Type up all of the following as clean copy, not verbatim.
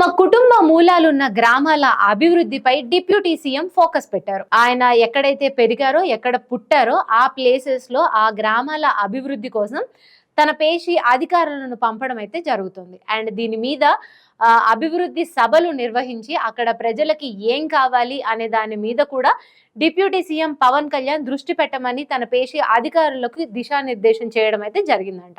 తమ కుటుంబ మూలాలున్న గ్రామాల అభివృద్ధిపై డిప్యూటీ సీఎం ఫోకస్ పెట్టారు. ఆయన ఎక్కడైతే పెరిగారో, ఎక్కడ పుట్టారో ఆ ప్లేసెస్ లో ఆ గ్రామాల అభివృద్ధి కోసం తన పేషి అధికారులను పంపడం అయితే జరుగుతుంది. అండ్ దీని మీద అభివృద్ధి సభలు నిర్వహించి అక్కడ ప్రజలకి ఏం కావాలి అనే దాని మీద కూడా డిప్యూటీ సీఎం పవన్ కళ్యాణ్ దృష్టి పెట్టమని తన పేషి అధికారులకు దిశానిర్దేశం చేయడం అయితే జరిగిందంట.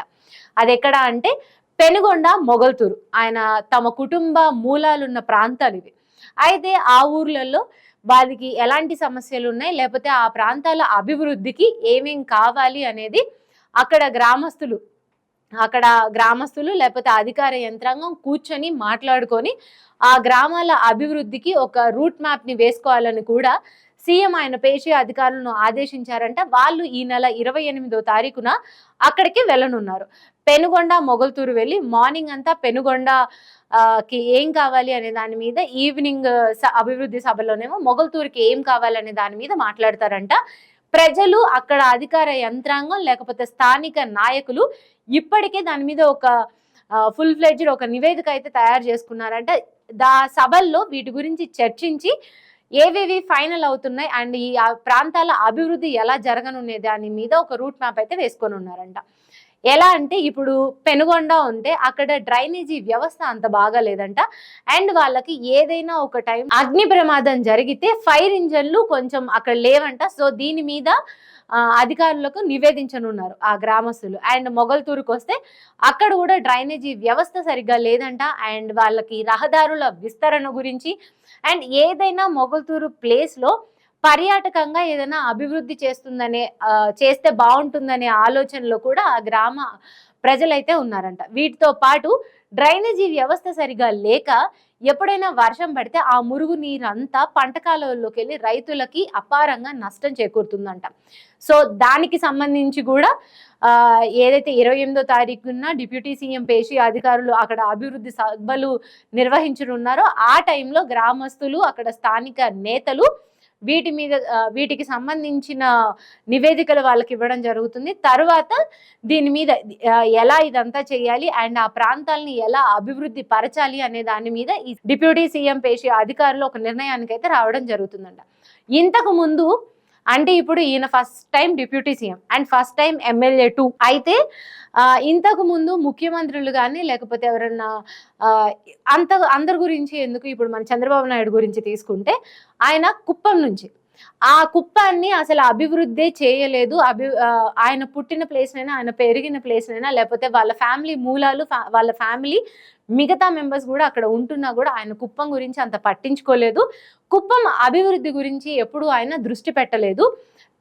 అది ఎక్కడ అంటే పెనుగొండ, మొగల్తూరు. ఆయన తమ కుటుంబ మూలాలున్న ప్రాంతాలు ఇవి. అయితే ఆ ఊర్లలో వారికి ఎలాంటి సమస్యలు ఉన్నాయి, లేకపోతే ఆ ప్రాంతాల అభివృద్ధికి ఏమేం కావాలి అనేది అక్కడ గ్రామస్తులు లేకపోతే అధికార యంత్రాంగం కూర్చొని మాట్లాడుకొని ఆ గ్రామాల అభివృద్ధికి ఒక రూట్ మ్యాప్ ని వేసుకోవాలని కూడా సీఎం ఆయన పేషి అధికారులను ఆదేశించారంట. వాళ్ళు ఈ నెల 28వ తారీఖున అక్కడికి వెళ్ళనున్నారు. పెనుగొండ, మొగల్తూరు వెళ్ళి మార్నింగ్ అంతా పెనుగొండ కి ఏం కావాలి అనే దాని మీద, ఈవినింగ్ అభివృద్ధి సభలోనేమో మొగల్తూరుకి ఏం కావాలనే దాని మీద మాట్లాడతారంట. ప్రజలు, అక్కడ అధికార యంత్రాంగం లేకపోతే స్థానిక నాయకులు ఇప్పటికే దాని మీద ఒక ఫుల్ ఫ్లెడ్జ్డ్ ఒక నివేదిక అయితే తయారు చేసుకున్నారంట. సభల్లో వీటి గురించి చర్చించి ఏవేవి ఫైనల్ అవుతున్నాయి అండ్ ఈ ప్రాంతాల అభివృద్ధి ఎలా జరగనునే దాని మీద ఒక రూట్ మ్యాప్ అయితే వేసుకొని ఉన్నారంట. ఎలా అంటే ఇప్పుడు పెనుగొండ ఉంటే అక్కడ డ్రైనేజీ వ్యవస్థ అంత బాగా లేదంట. అండ్ వాళ్ళకి ఏదైనా ఒక టైం అగ్ని ప్రమాదం జరిగితే ఫైర్ ఇంజన్లు కొంచెం అక్కడ లేవంట. సో దీని మీద అధికారులకు నివేదించనున్నారు ఆ గ్రామస్తులు. అండ్ మొగల్తూరుకు వస్తే అక్కడ కూడా డ్రైనేజీ వ్యవస్థ సరిగ్గా లేదంట. అండ్ వాళ్ళకి రహదారుల విస్తరణ గురించి అండ్ ఏదైనా మొగల్తూరు ప్లేస్ లో పర్యాటకంగా ఏదైనా అభివృద్ధి చేస్తే బాగుంటుందనే ఆలోచనలో కూడా ఆ గ్రామ ప్రజలైతే ఉన్నారంట. వీటితో పాటు డ్రైనేజీ వ్యవస్థ సరిగా లేక ఎప్పుడైనా వర్షం పడితే ఆ మురుగు నీరంతా పంట కాలువల్లోకి వెళ్ళి రైతులకి అపారంగా నష్టం చేకూరుతుందంట. సో దానికి సంబంధించి కూడా ఏదైతే 28వ తారీఖున డిప్యూటీ సీఎం పేషి అధికారులు అక్కడ అభివృద్ధి సభలు నిర్వహించనున్నారో ఆ టైంలో గ్రామస్తులు, అక్కడ స్థానిక నేతలు వీటికి సంబంధించిన నివేదికలు వాళ్ళకి ఇవ్వడం జరుగుతుంది. తర్వాత దీని మీద ఎలా ఇదంతా చేయాలి అండ్ ఆ ప్రాంతాలని ఎలా అభివృద్ధి పరచాలి అనే దాని మీద ఈ డిప్యూటీ సీఎం పేషి అధికారులు ఒక నిర్ణయానికి అయితే రావడం జరుగుతుందంట. ఇంతకు ముందు అంటే ఇప్పుడు ఈయన first time deputy CM and first time MLA 2 అయితే ఇంతకు ముందు ముఖ్యమంత్రులు కానీ లేకపోతే ఎవరన్నా అందరి గురించి ఎందుకు, ఇప్పుడు మన చంద్రబాబు నాయుడు గురించి తీసుకుంటే ఆయన కుప్పం నుంచి ఆ కుప్పాన్ని అసలు అభివృద్ధి చేయలేదు. ఆయన పుట్టిన ప్లేస్ నైనా, ఆయన పెరిగిన ప్లేస్ నైనా, లేకపోతే వాళ్ళ ఫ్యామిలీ మూలాలు, వాళ్ళ ఫ్యామిలీ మిగతా మెంబర్స్ కూడా అక్కడ ఉంటున్నా కూడా ఆయన కుప్పం గురించి అంత పట్టించుకోలేదు. కుప్పం అభివృద్ధి గురించి ఎప్పుడు ఆయన దృష్టి పెట్టలేదు.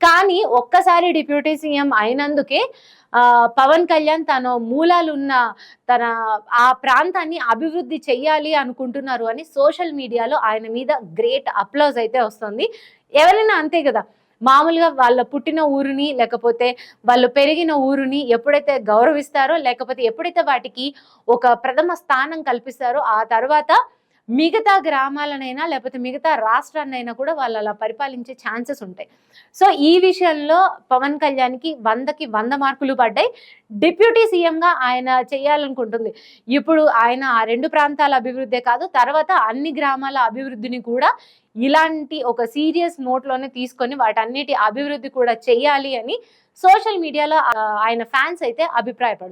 కానీ ఒక్కసారి డిప్యూటీ సీఎం అయినందుకే పవన్ కళ్యాణ్ తన మూలాలున్న ఆ ప్రాంతాన్ని అభివృద్ధి చెయ్యాలి అనుకుంటున్నారు అని సోషల్ మీడియాలో ఆయన మీద గ్రేట్ అప్లాజ్ అయితే వస్తుంది. ఎవరైనా అంతే కదా, మామూలుగా వాళ్ళ పుట్టిన ఊరిని లేకపోతే వాళ్ళు పెరిగిన ఊరిని ఎప్పుడైతే గౌరవిస్తారో, లేకపోతే ఎప్పుడైతే వాటికి ఒక ప్రథమ స్థానం కల్పిస్తారో ఆ తర్వాత మిగతా గ్రామాలనైనా లేకపోతే మిగతా రాష్ట్రాన్నైనా కూడా వాళ్ళు అలా పరిపాలించే ఛాన్సెస్ ఉంటాయి. సో ఈ విషయంలో పవన్ కళ్యాణ్కి 100కి 100 మార్కులు పడ్డాయి. డిప్యూటీ సీఎంగా ఆయన చేయాలనుకుంటుంది. ఇప్పుడు ఆయన ఆ 2 ప్రాంతాల అభివృద్ధే కాదు, తర్వాత అన్ని గ్రామాల అభివృద్ధిని కూడా ఇలాంటి ఒక సీరియస్ నోట్లోనే తీసుకొని వాటన్నిటి అభివృద్ధి కూడా చెయ్యాలి అని సోషల్ మీడియాలో ఆయన ఫ్యాన్స్ అయితే అభిప్రాయపడుతున్నారు.